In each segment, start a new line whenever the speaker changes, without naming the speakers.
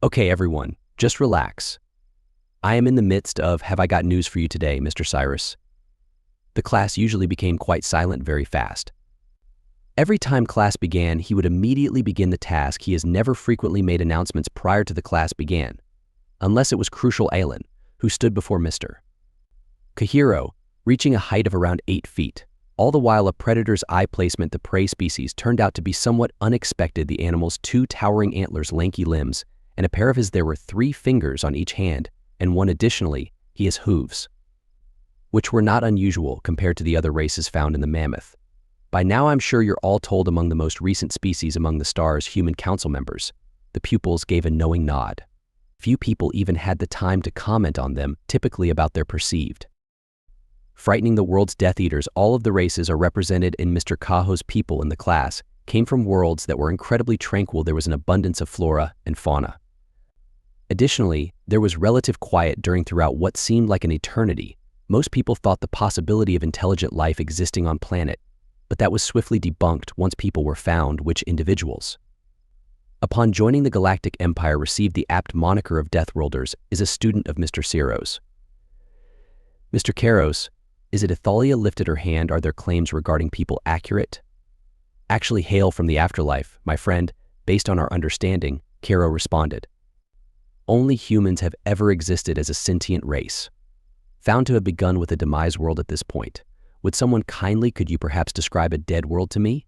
Okay, everyone, just relax. I am in the midst of Have I Got News for You Today, Mr. Cyrus. The class usually became quite silent very fast. Every time class began, he would immediately begin the task. He has never frequently made announcements prior to the class began, unless it was crucial Alan, who stood before Mr. Kahiro, reaching a height of around 8 feet. All the while a predator's eye placement, the prey species, turned out to be somewhat unexpected. The animal's 2 towering antlers, lanky limbs, and a pair of his there were 3 fingers on each hand, and one additionally, he has hooves, which were not unusual compared to the other races found in the mammoth. By now I'm sure you're all told among the most recent species among the stars human council members. The pupils gave a knowing nod. Few people even had the time to comment on them, typically about their perceived frightening the world's Death Eaters. All of the races are represented in Mr. Kaho's people in the class, came from worlds that were incredibly tranquil. There was an abundance of flora and fauna. Additionally, there was relative quiet throughout what seemed like an eternity. Most people thought the possibility of intelligent life existing on planet, but that was swiftly debunked once people were found, which individuals, upon joining the Galactic Empire, received the apt moniker of Deathworlders, is a student of Mr. Ciros. Mr. Karos, is it Athalia lifted her hand? Are their claims regarding people accurate? Actually hail from the afterlife, my friend, based on our understanding, Caro responded. Only humans have ever existed as a sentient race, found to have begun with a demise world at this point. Would someone could you perhaps describe a dead world to me?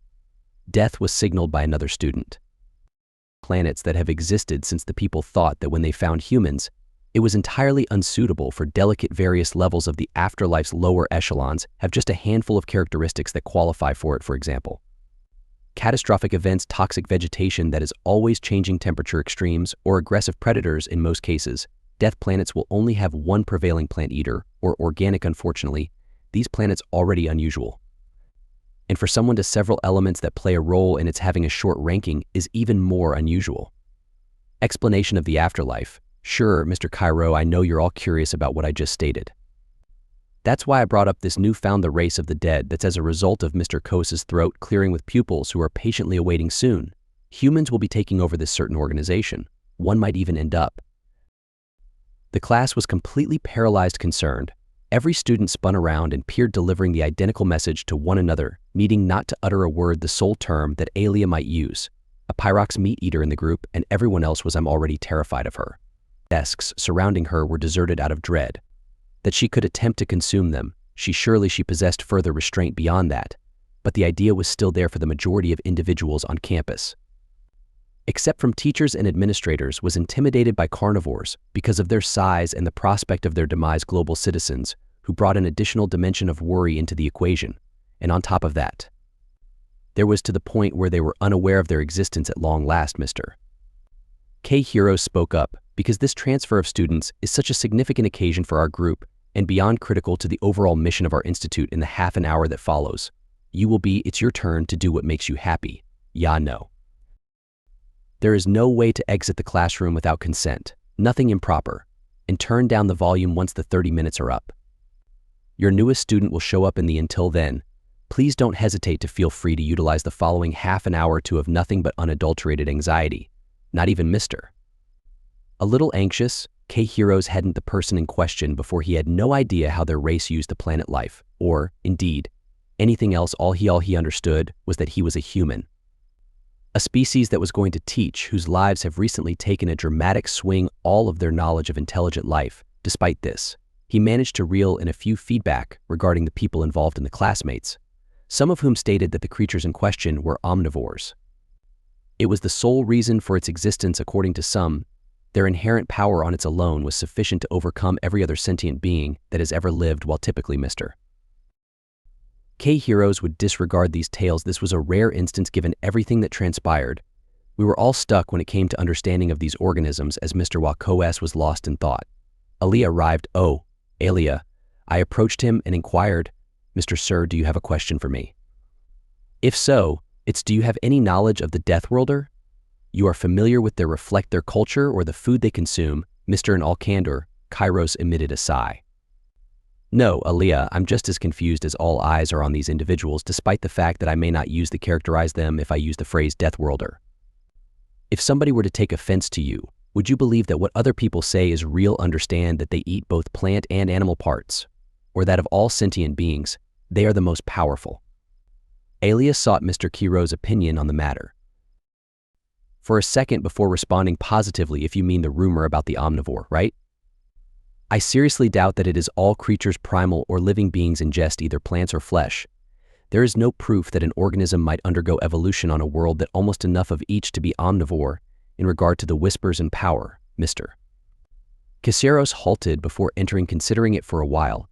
Death was signaled by another student. Planets that have existed since the people thought that when they found humans, it was entirely unsuitable for delicate. Various levels of the afterlife's lower echelons have just a handful of characteristics that qualify for it. For example, catastrophic events, toxic vegetation that is always changing, temperature extremes, or aggressive predators. In most cases, death planets will only have one prevailing plant eater, or organic. Unfortunately, these planets already unusual. And for someone to several elements that play a role in its having a short ranking is even more unusual. Explanation of the afterlife. Sure, Mr. Cairo, I know you're all curious about what I just stated. That's why I brought up this newfound the race of the dead that's as a result of Mr. Kos's throat clearing with pupils who are patiently awaiting soon. Humans will be taking over this certain organization. One might even end up. The class was completely paralyzed, concerned. Every student spun around and peered, delivering the identical message to one another, needing not to utter a word. The sole term that Alia might use. A Pyrox meat eater in the group, and everyone else was I'm already terrified of her. Desks surrounding her were deserted out of dread that she could attempt to consume them. She possessed further restraint beyond that, but the idea was still there for the majority of individuals on campus. Except from teachers and administrators, was intimidated by carnivores because of their size and the prospect of their demise. Global citizens who brought an additional dimension of worry into the equation, and on top of that, there was to the point where they were unaware of their existence at long last. Mr. K. Hero spoke up, because this transfer of students is such a significant occasion for our group and beyond critical to the overall mission of our institute. In the half an hour that follows, it's your turn to do what makes you happy. Yeah, no. There is no way to exit the classroom without consent, nothing improper, and turn down the volume once the 30 minutes are up. Your newest student will show up until then, please don't hesitate to feel free to utilize the following half an hour to have nothing but unadulterated anxiety. Not even Mr. A little anxious, K. Heroes hadn't the person in question before. He had no idea how their race used the planet life, or, indeed, anything else. All he understood was that he was a human. A species that was going to teach, whose lives have recently taken a dramatic swing. All of their knowledge of intelligent life. Despite this, he managed to reel in a few feedback regarding the people involved in the classmates, some of whom stated that the creatures in question were omnivores. It was the sole reason for its existence. According to some, their inherent power on its alone was sufficient to overcome every other sentient being that has ever lived, while typically Mr. K. Heroes would disregard these tales. This was a rare instance given everything that transpired. We were all stuck when it came to understanding of these organisms, as Mr. Wakos was lost in thought. Ali arrived. Oh, Alia. I approached him and inquired, Mr. Sir, do you have a question for me? If so, do you have any knowledge of the Deathworlder? You are familiar with their culture or the food they consume? Mr. In all candor, Kairos emitted a sigh. No, Alia, I'm just as confused as all eyes are on these individuals, despite the fact that I may not use to characterize them if I use the phrase Deathworlder. If somebody were to take offense to you, Would you believe that what other people say is real, understand that they eat both plant and animal parts, or that of all sentient beings, they are the most powerful? Alia sought Mr. Kiro's opinion on the matter. For a second before responding positively, if you mean the rumor about the omnivore, right? I seriously doubt that it is all creatures, primal or living beings, ingest either plants or flesh. There is no proof that an organism might undergo evolution on a world that almost enough of each to be omnivore in regard to the whispers and power, Mr. Caseros halted before entering, considering it for a while.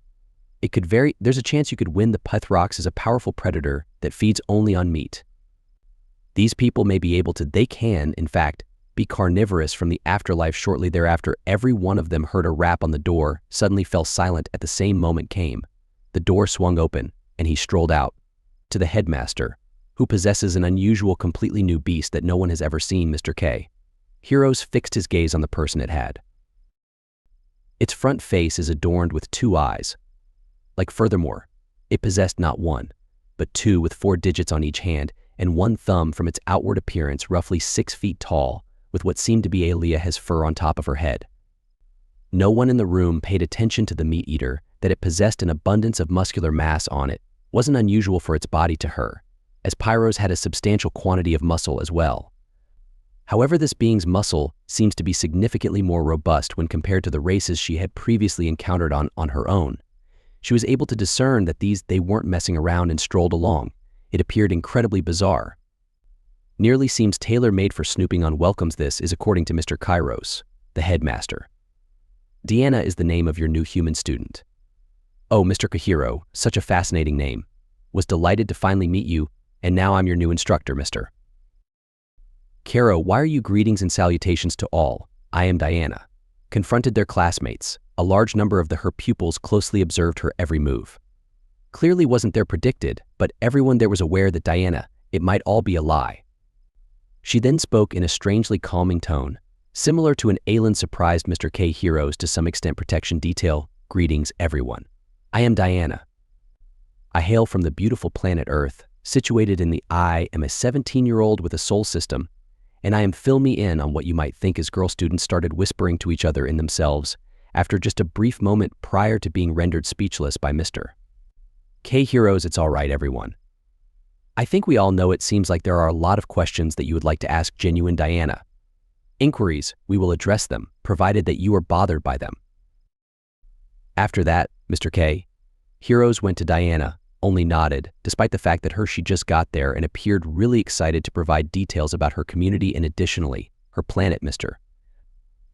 It could vary. There's a chance you could win. The Pethrox is a powerful predator that feeds only on meat. These people may be able to, they can, in fact, be carnivorous from the afterlife. Shortly thereafter, every one of them heard a rap on the door, suddenly fell silent. At the same moment came. The door swung open, and he strolled out. To the headmaster, who possesses an unusual, completely new beast that no one has ever seen, Mr. K. Heroes fixed his gaze on the person it had. Its front face is adorned with 2 eyes. Furthermore, it possessed not 1, but 2 with 4 digits on each hand and 1 thumb. From its outward appearance, roughly 6 feet tall, with what seemed to be Alia has fur on top of her head. No one in the room paid attention to the meat eater. That it possessed an abundance of muscular mass on it wasn't unusual for its body to her, as Pyros had a substantial quantity of muscle as well. However, this being's muscle seems to be significantly more robust when compared to the races she had previously encountered on her own. She was able to discern that they weren't messing around and strolled along. It appeared incredibly bizarre. Nearly seems tailor-made for snooping on welcomes. This is according to Mr. Kairos, the headmaster. Deanna is the name of your new human student. Oh, Mr. Kahiro, such a fascinating name. Was delighted to finally meet you, and now I'm your new instructor, Mr. Caro, why are you? Greetings and salutations to all. I am Diana. Confronted their classmates. A large number of her pupils closely observed her every move. Clearly wasn't there predicted, but everyone there was aware that Diana, it might all be a lie. She then spoke in a strangely calming tone, similar to an alien. Surprised Mr. K. Heroes to some extent. Protection detail. Greetings, everyone. I am Diana. I hail from the beautiful planet Earth, situated in the I am a 17-year-old with a soul system, and I am fill me in on what you might think as girl students started whispering to each other in themselves after just a brief moment prior to being rendered speechless by Mr. K. Heroes. It's all right, everyone. I think we all know it seems like there are a lot of questions that you would like to ask genuine Diana. Inquiries, we will address them, provided that you are bothered by them. After that, Mr. K. Heroes went to Diana, only nodded, despite the fact that she just got there, and appeared really excited to provide details about her community and additionally, her planet. Mr.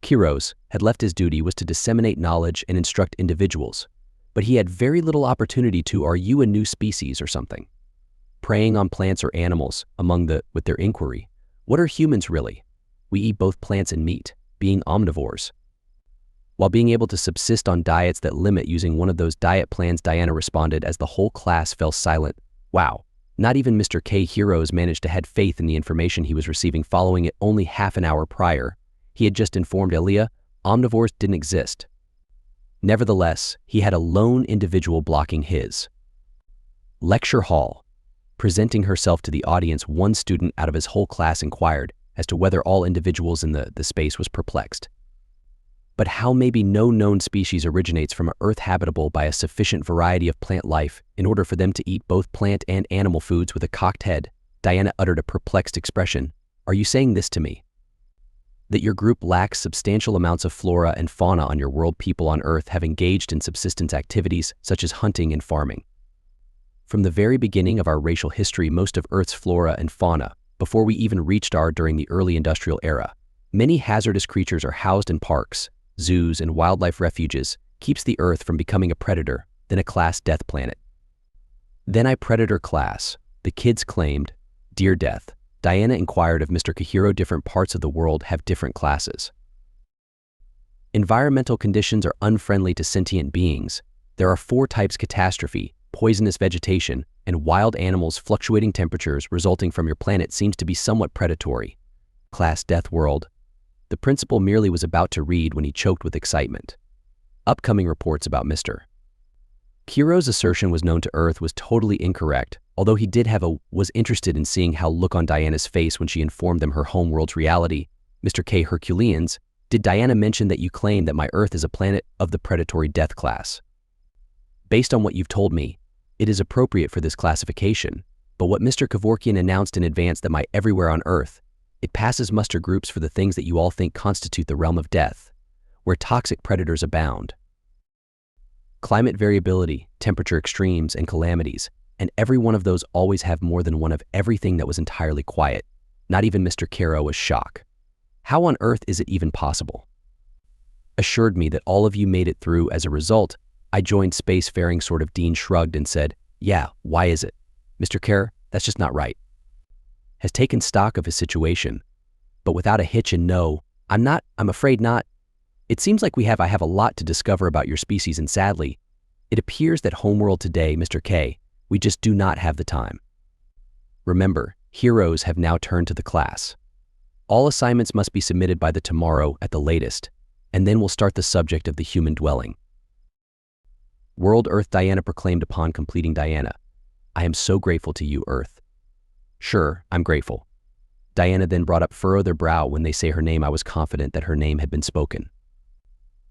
Kiros had left. His duty was to disseminate knowledge and instruct individuals, but he had very little opportunity to. Are you a new species or something? Preying on plants or animals, with their inquiry. What are humans really? We eat both plants and meat, being omnivores. While being able to subsist on diets that limit using one of those diet plans, Diana responded as the whole class fell silent. Wow, not even Mr. K. Heroes managed to have faith in the information he was receiving following it. Only half an hour prior, he had just informed Elia omnivores didn't exist. Nevertheless, he had a lone individual blocking his lecture hall. Presenting herself to the audience, one student out of his whole class inquired as to whether all individuals in the space was perplexed. But how maybe no known species originates from an Earth habitable by a sufficient variety of plant life in order for them to eat both plant and animal foods? With a cocked head, Diana uttered a perplexed expression. Are you saying this to me? That your group lacks substantial amounts of flora and fauna on your world? People on Earth have engaged in subsistence activities such as hunting and farming. From the very beginning of our racial history, most of Earth's flora and fauna, before we even reached during the early industrial era, many hazardous creatures are housed in parks, zoos, and wildlife refuges, keeps the Earth from becoming a predator, then a class death planet. Then I predator class, the kids claimed. Dear Death, Diana inquired of Mr. Kahiro. Different parts of the world have different classes. Environmental conditions are unfriendly to sentient beings. There are 4 types: catastrophe, poisonous vegetation, and wild animals. Fluctuating temperatures resulting from your planet seems to be somewhat predatory. Class Deathworld. The principal merely was about to read when he choked with excitement. Upcoming reports about Mr. Kiro's assertion was known to Earth was totally incorrect, although he was interested in seeing how look on Diana's face when she informed them her homeworld's reality. Mr. K. Herculeans, Did Diana mention that you claim that my Earth is a planet of the predatory death class? Based on what you've told me, it is appropriate for this classification, but what Mr. Kevorkian announced in advance that my everywhere on Earth, it passes muster groups for the things that you all think constitute the realm of death, where toxic predators abound. Climate variability, temperature extremes, and calamities, and every one of those always have more than one of everything that was entirely quiet. Not even Mr. Caro was shocked. How on earth is it even possible? Assured me that all of you made it through. As a result, I joined spacefaring sort of. Dean shrugged and said, yeah, why is it? Mr. Kerr, that's just not right. Has taken stock of his situation, but without a hitch and no, I'm afraid not. It seems like I have a lot to discover about your species, and sadly, it appears that homeworld today, Mr. K, we just do not have the time. Remember, heroes have now turned to the class. All assignments must be submitted by the tomorrow at the latest, and then we'll start the subject of the human dwelling. World Earth. Diana proclaimed upon completing. Diana, I am so grateful to you, Earth. Sure, I'm grateful. Diana then brought up furrow their brow. When they say her name, I was confident that her name had been spoken.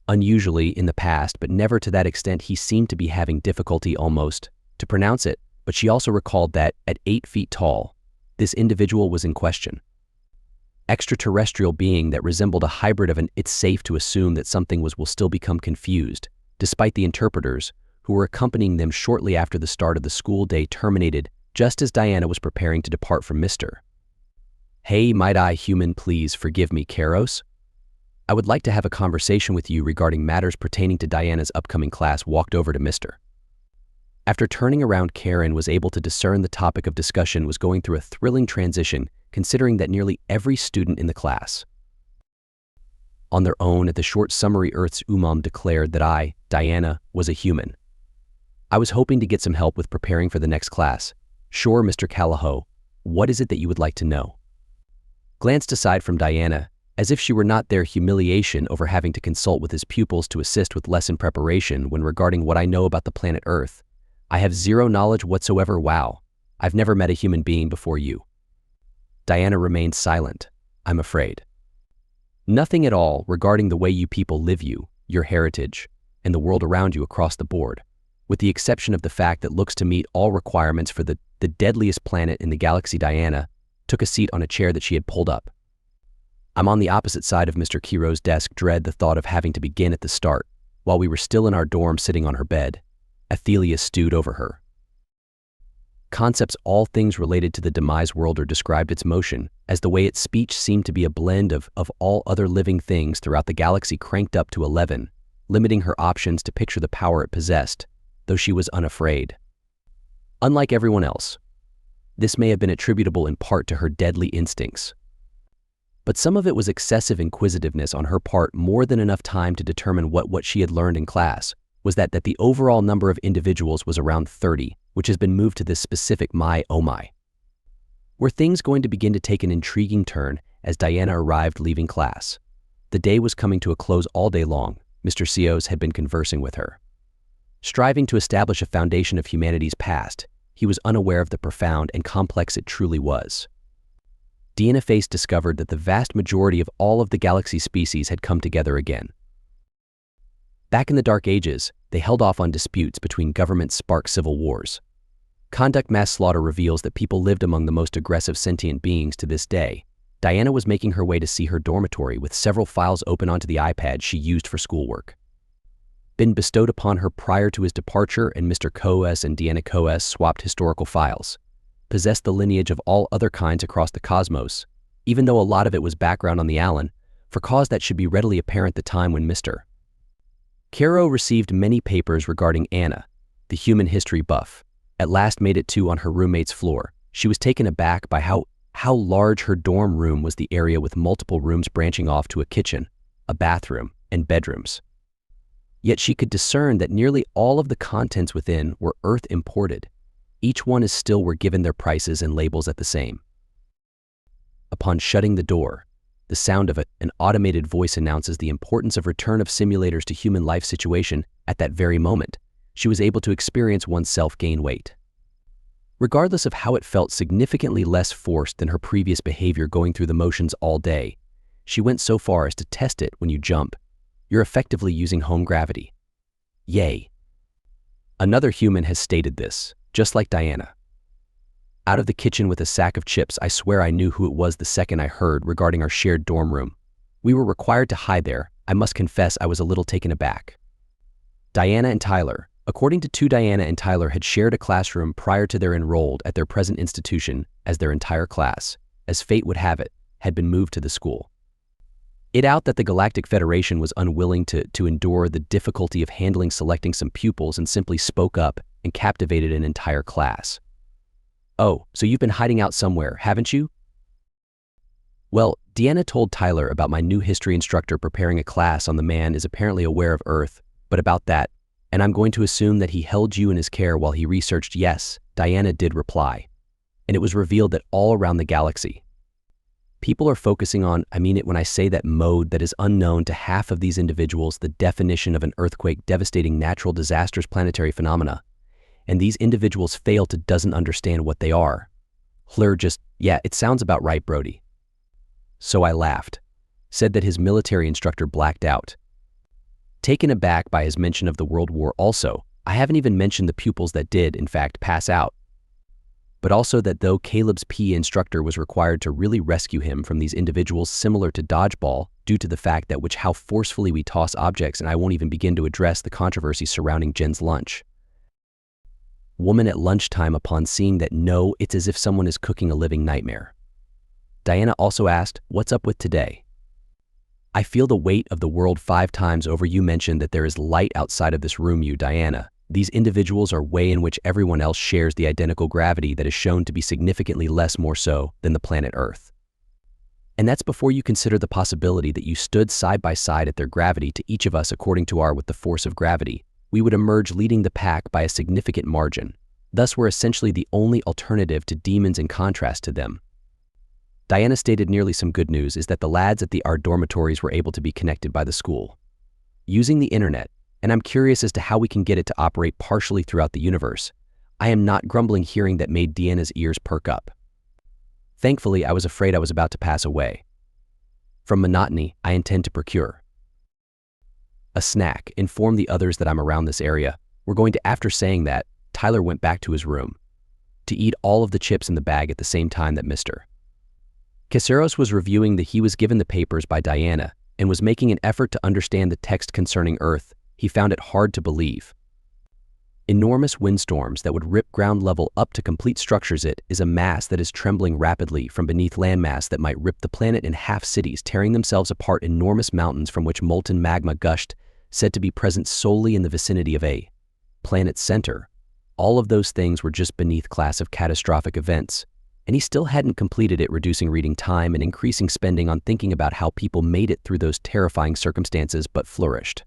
Unusually in the past, but never to that extent, he seemed to be having difficulty almost to pronounce it, but she also recalled that, at 8 feet tall, this individual was in question. Extraterrestrial being that resembled a hybrid of an. It's safe to assume that something will still become confused, despite the interpreters, who were accompanying them shortly after the start of the school day terminated, just as Diana was preparing to depart from Mr. Hey, might I, human, please forgive me, Karos? I would like to have a conversation with you regarding matters pertaining to Diana's upcoming class. Walked over to Mr. After turning around, Karen was able to discern the topic of discussion was going through a thrilling transition, considering that nearly every student in the class, on their own at the short summary Earth's declared that I, Diana, was a human. I was hoping to get some help with preparing for the next class. Sure, Mr. Callaho, what is it that you would like to know? Glanced aside from Diana, as if she were not there. Humiliation over having to consult with his pupils to assist with lesson preparation when regarding what I know about the planet Earth. I have zero knowledge whatsoever. Wow, I've never met a human being before you. Diana remained silent. I'm afraid. Nothing at all regarding the way you people live, your heritage, and the world around you across the board, with the exception of the fact that looks to meet all requirements for the deadliest planet in the galaxy. Diana took a seat on a chair that she had pulled up. I'm on the opposite side of Mr. Kiro's desk. Dread the thought of having to begin at the start, while we were still in our dorm sitting on her bed. Athelia stewed over her concepts. All things related to the demise world are described its motion, as the way its speech seemed to be a blend of all other living things throughout the galaxy cranked up to 11, limiting her options to picture the power it possessed, though she was unafraid. Unlike everyone else, this may have been attributable in part to her deadly instincts, but some of it was excessive inquisitiveness on her part. More than enough time to determine what she had learned in class was that the overall number of individuals was around 30, which has been moved to this specific oh my. Were things going to begin to take an intriguing turn as Diana arrived leaving class? The day was coming to a close. All day long, Mr. Cios had been conversing with her, striving to establish a foundation of humanity's past. He was unaware of the profound and complex it truly was. Diana Face discovered that the vast majority of all of the galaxy species had come together again. Back in the Dark Ages, they held off on disputes between governments. Spark civil wars. Conduct mass slaughter reveals that people lived among the most aggressive sentient beings to this day. Diana was making her way to see her dormitory with several files open onto the iPad she used for schoolwork. Been bestowed upon her prior to his departure, and Mr. Coes and Deanna Coes swapped historical files. Possessed the lineage of all other kinds across the cosmos, even though a lot of it was background on the Allen, for cause that should be readily apparent. The time when Mr. Caro received many papers regarding Anna, the human history buff, at last made it to on her roommate's floor. She was taken aback by how large her dorm room was, the area with multiple rooms branching off to a kitchen, a bathroom, and bedrooms. Yet she could discern that nearly all of the contents within were Earth imported. Each one were given their prices and labels at the same. Upon shutting the door, the sound of an automated voice announces the importance of return of simulators to human life situation. At that very moment, she was able to experience oneself gain weight. Regardless of how it felt, significantly less forced than her previous behavior going through the motions all day, She went so far as to test it when you jump. You're effectively using home gravity. Yay. Another human has stated this, just like Diana. Out of the kitchen with a sack of chips, I swear I knew who it was the second I heard regarding our shared dorm room. We were required to hide there. I must confess I was a little taken aback. Diana and Tyler. According to Diana and Tyler had shared a classroom prior to their enrolled at their present institution, as their entire class, as fate would have it, had been moved to the school. It out that the Galactic Federation was unwilling to endure the difficulty of selecting some pupils and simply spoke up and captivated an entire class. Oh, so you've been hiding out somewhere, haven't you? Well, Deanna told Tyler about my new history instructor preparing a class on the man is apparently aware of Earth, but about that, and I'm going to assume that he held you in his care while he researched. Yes, Diana did reply. And it was revealed that all around the galaxy, people are focusing on, I mean it when I say that mode that is unknown to half of these individuals, the definition of an earthquake, devastating natural disasters, planetary phenomena. And these individuals fail to doesn't understand what they are. Fleur just, yeah, it sounds about right, Brody. So I laughed, said that his military instructor blacked out. Taken aback by his mention of the World War also, I haven't even mentioned the pupils that did, in fact, pass out. But also that though Caleb's PE instructor was required to really rescue him from these individuals similar to dodgeball due to the fact that how forcefully we toss objects, and I won't even begin to address the controversy surrounding Jen's lunch. Woman at lunchtime upon seeing that no, it's as if someone is cooking a living nightmare. Diana also asked, what's up with today? I feel the weight of the world 5 times over. You mentioned that there is light outside of this room, Diana. These individuals are way in which everyone else shares the identical gravity that is shown to be significantly less more so than the planet Earth. And that's before you consider the possibility that you stood side by side at their gravity to each of us according to our with the force of gravity, we would emerge leading the pack by a significant margin. Thus we're essentially the only alternative to demons in contrast to them. Diana stated nearly some good news is that the lads at our dormitories were able to be connected by the school using the internet. And I'm curious as to how we can get it to operate partially throughout the universe. I am not grumbling, hearing that made Deanna's ears perk up. Thankfully, I was afraid I was about to pass away. From monotony, I intend to procure a snack, inform the others that I'm around this area. We're going to, after saying that, Tyler went back to his room to eat all of the chips in the bag at the same time that Mr. Caceros was reviewing he was given the papers by Diana and was making an effort to understand the text concerning Earth. He found it hard to believe. Enormous windstorms that would rip ground level up to complete structures. It is a mass that is trembling rapidly from beneath landmass that might rip the planet in half, cities tearing themselves apart, enormous mountains from which molten magma gushed, said to be present solely in the vicinity of a planet's center. All of those things were just beneath class of catastrophic events, and he still hadn't completed it, reducing reading time and increasing spending on thinking about how people made it through those terrifying circumstances but flourished.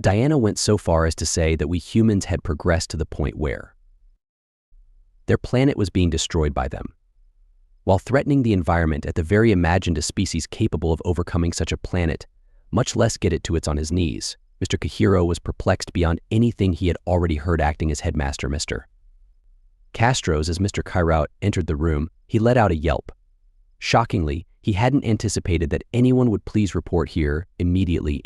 Diana went so far as to say that we humans had progressed to the point where their planet was being destroyed by them, while threatening the environment. At the very imagined a species capable of overcoming such a planet, much less get it to its on his knees. Mr. Kahiro was perplexed beyond anything he had already heard. Acting as headmaster, Mr. Castro's, as Mr. Kairao entered the room, he let out a yelp. Shockingly, he hadn't anticipated that anyone would please report here immediately.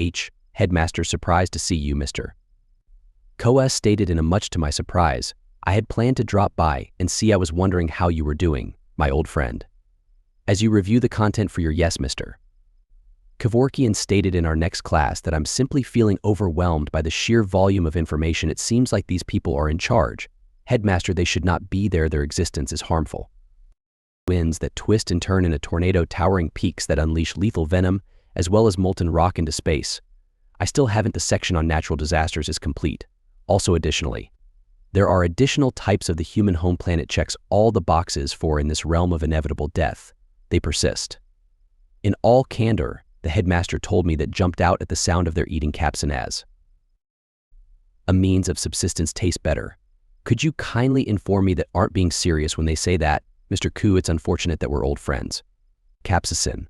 Headmaster, surprised to see you, Mr. Koa stated in a much to my surprise. I had planned to drop by and see. I was wondering how you were doing, my old friend. As you review the content for your yes, Mr. Kevorkian stated in our next class that I'm simply feeling overwhelmed by the sheer volume of information. It seems like these people are in charge. Headmaster, they should not be there. Their existence is harmful. Winds that twist and turn in a tornado, towering peaks that unleash lethal venom, as well as molten rock into space. I still haven't. The section on natural disasters is complete. Also, additionally, there are additional types of the human home planet. Checks all the boxes for in this realm of inevitable death. They persist. In all candor, the headmaster told me that jumped out at the sound of their eating capsaicin as a means of subsistence tastes better. Could you kindly inform me that aren't being serious when they say that, Mr. Koo? It's unfortunate that we're old friends. Capsaicin,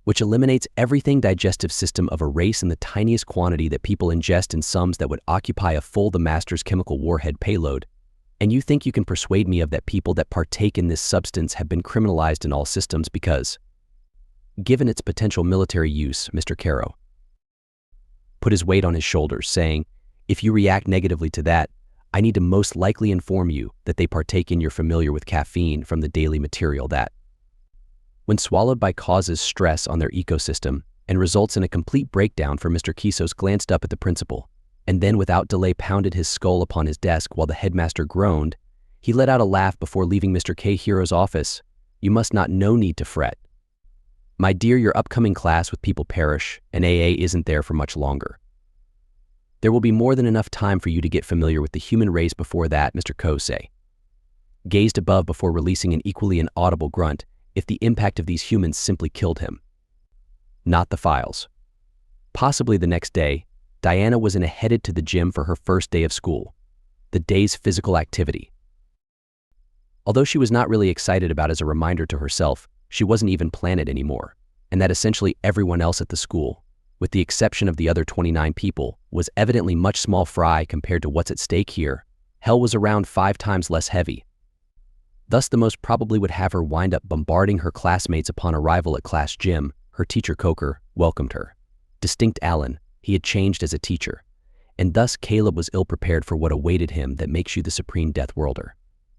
which eliminates everything digestive system of a race in the tiniest quantity that people ingest in sums that would occupy a full the master's chemical warhead payload. And you think you can persuade me of that people that partake in this substance have been criminalized in all systems because given its potential military use, Mr. Caro put his weight on his shoulders, saying, if you react negatively to that, I need to most likely inform you that they partake in you're familiar with caffeine from the daily material that, when swallowed by causes stress on their ecosystem and results in a complete breakdown for Mr. Kisos glanced up at the principal, and then without delay pounded his skull upon his desk while the headmaster groaned. He let out a laugh before leaving Mr. K. Hiro's office. You must not no need to fret. My dear, your upcoming class with people perish, and AA isn't there for much longer. There will be more than enough time for you to get familiar with the human race before that, Mr. Kosei gazed above before releasing an equally inaudible grunt if the impact of these humans simply killed him. Not the files. Possibly the next day, Diana was headed to the gym for her first day of school, the day's physical activity. Although she was not really excited about as a reminder to herself, she wasn't even planet anymore, and that essentially everyone else at the school, with the exception of the other 29 people, was evidently much small fry compared to what's at stake here. Hell was around 5 times less heavy. Thus, the most probably would have her wind up bombarding her classmates upon arrival at class gym. Her teacher Coker welcomed her. Distinct Alan, he had changed as a teacher, and thus Caleb was ill-prepared for what awaited him that makes you the supreme Deathworlder.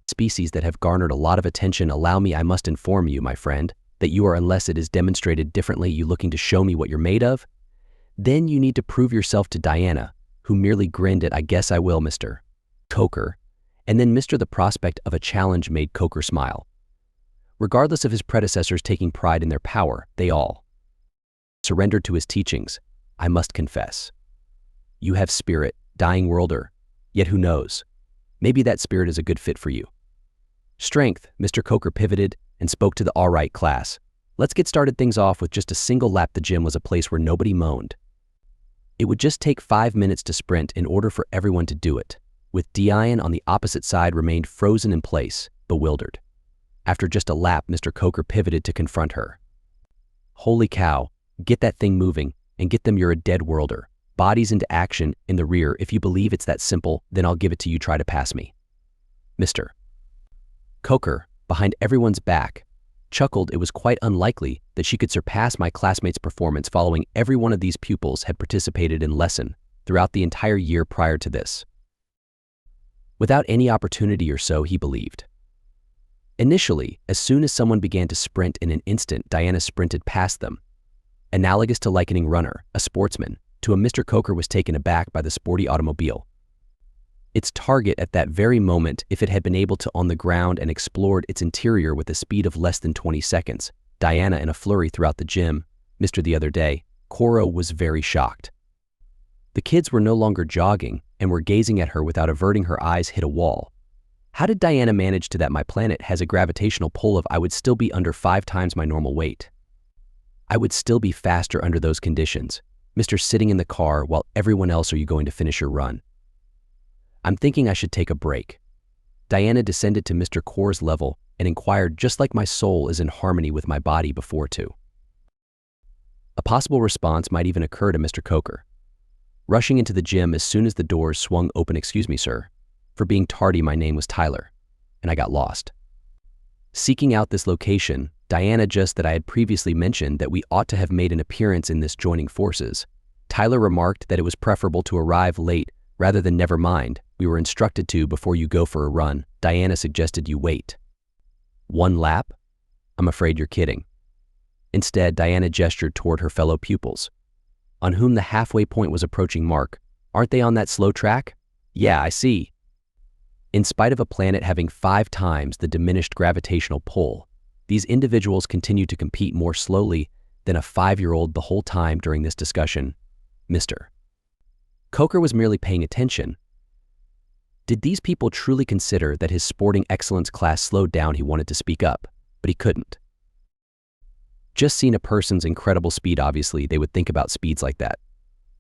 Species that have garnered a lot of attention. Allow me, I must inform you, my friend, that you are, unless it is demonstrated differently, you looking to show me what you're made of? Then you need to prove yourself to Diana, who merely grinned at, I guess I will, Mr. Coker, and then Mr. The prospect of a challenge made Coker smile. Regardless of his predecessors taking pride in their power, they all surrendered to his teachings. I must confess. You have spirit, dying worlder, yet who knows? Maybe that spirit is a good fit for you. Strength, Mr. Coker pivoted and spoke to the all right class. Let's get started things off with just a single lap. The gym was a place where nobody moaned. It would just take 5 minutes to sprint in order for everyone to do it, with Diane on the opposite side remained frozen in place, bewildered. After just a lap, Mr. Coker pivoted to confront her. Holy cow, get that thing moving and get them. You're a dead worlder. Bodies into action in the rear. If you believe it's that simple, then I'll give it to you. Try to pass me. Mr. Coker, behind everyone's back, chuckled. It was quite unlikely that she could surpass my classmate's performance following every one of these pupils had participated in lesson throughout the entire year prior to this. Without any opportunity or so, he believed. Initially, as soon as someone began to sprint in an instant, Diana sprinted past them. Analogous to likening runner, a sportsman, to a Mr. Coker was taken aback by the sporty automobile. Its target at that very moment, if it had been able to on the ground and explored its interior with a speed of less than 20 seconds, Diana in a flurry throughout the gym, Mr. The other day, Koro was very shocked. The kids were no longer jogging and were gazing at her without averting. Her eyes hit a wall. How did Diana manage to that? My planet has a gravitational pull of I would still be under 5 times my normal weight. I would still be faster under those conditions. Mr. Sitting in the car while everyone else, are you going to finish your run? I'm thinking I should take a break. Diana descended to Mr. Core's level and inquired, just like my soul is in harmony with my body before too. A possible response might even occur to Mr. Coker. Rushing into the gym as soon as the doors swung open. Excuse me, sir. For being tardy, my name was Tyler, and I got lost. Seeking out this location, Diana just that I had previously mentioned that we ought to have made an appearance in this joining forces. Tyler remarked that it was preferable to arrive late rather than never mind. We were instructed to before you go for a run. Diana suggested you wait. 1 lap? I'm afraid you're kidding. Instead, Diana gestured toward her fellow pupils, on whom the halfway point was approaching. Mark, aren't they on that slow track? Yeah, I see. In spite of a planet having 5 times the diminished gravitational pull, these individuals continued to compete more slowly than a 5-year-old the whole time during this discussion. Mr. Coker was merely paying attention. Did these people truly consider that his sporting excellence class slowed down? He wanted to speak up, but he couldn't. Just seeing a person's incredible speed, obviously, they would think about speeds like that.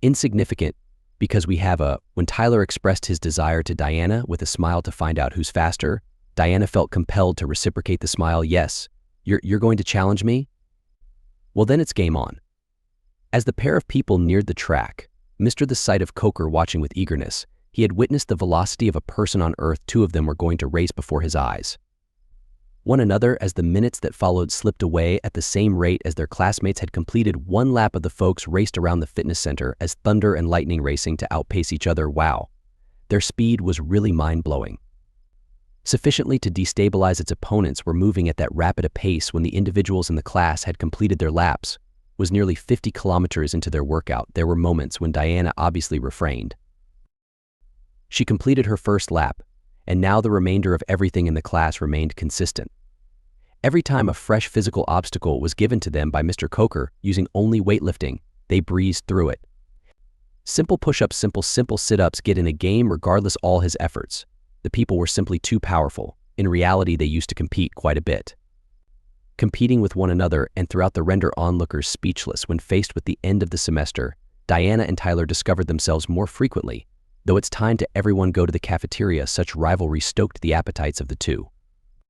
Insignificant, because we have a... When Tyler expressed his desire to Diana with a smile to find out who's faster, Diana felt compelled to reciprocate the smile. Yes, you're going to challenge me? Well, then it's game on. As the pair of people neared the track, Mr. The sight of Coker watching with eagerness, he had witnessed the velocity of a person on Earth. 2 of them were going to race before his eyes. one another as the minutes that followed slipped away at the same rate as their classmates had completed one lap of the folks raced around the fitness center as thunder and lightning racing to outpace each other. Wow, their speed was really mind-blowing. Sufficiently to destabilize its opponents were moving at that rapid a pace when the individuals in the class had completed their laps, was nearly 50 kilometers into their workout. There were moments when Diana obviously refrained. She completed her first lap, and now the remainder of everything in the class remained consistent. Every time a fresh physical obstacle was given to them by Mr. Coker using only weightlifting, they breezed through it. Simple push-ups, simple sit-ups get in a game regardless all his efforts. The people were simply too powerful. In reality, they used to compete quite a bit. Competing with one another and throughout the render onlookers speechless when faced with the end of the semester, Diana and Tyler discovered themselves more frequently. Though it's time to everyone go to the cafeteria, such rivalry stoked the appetites of the two.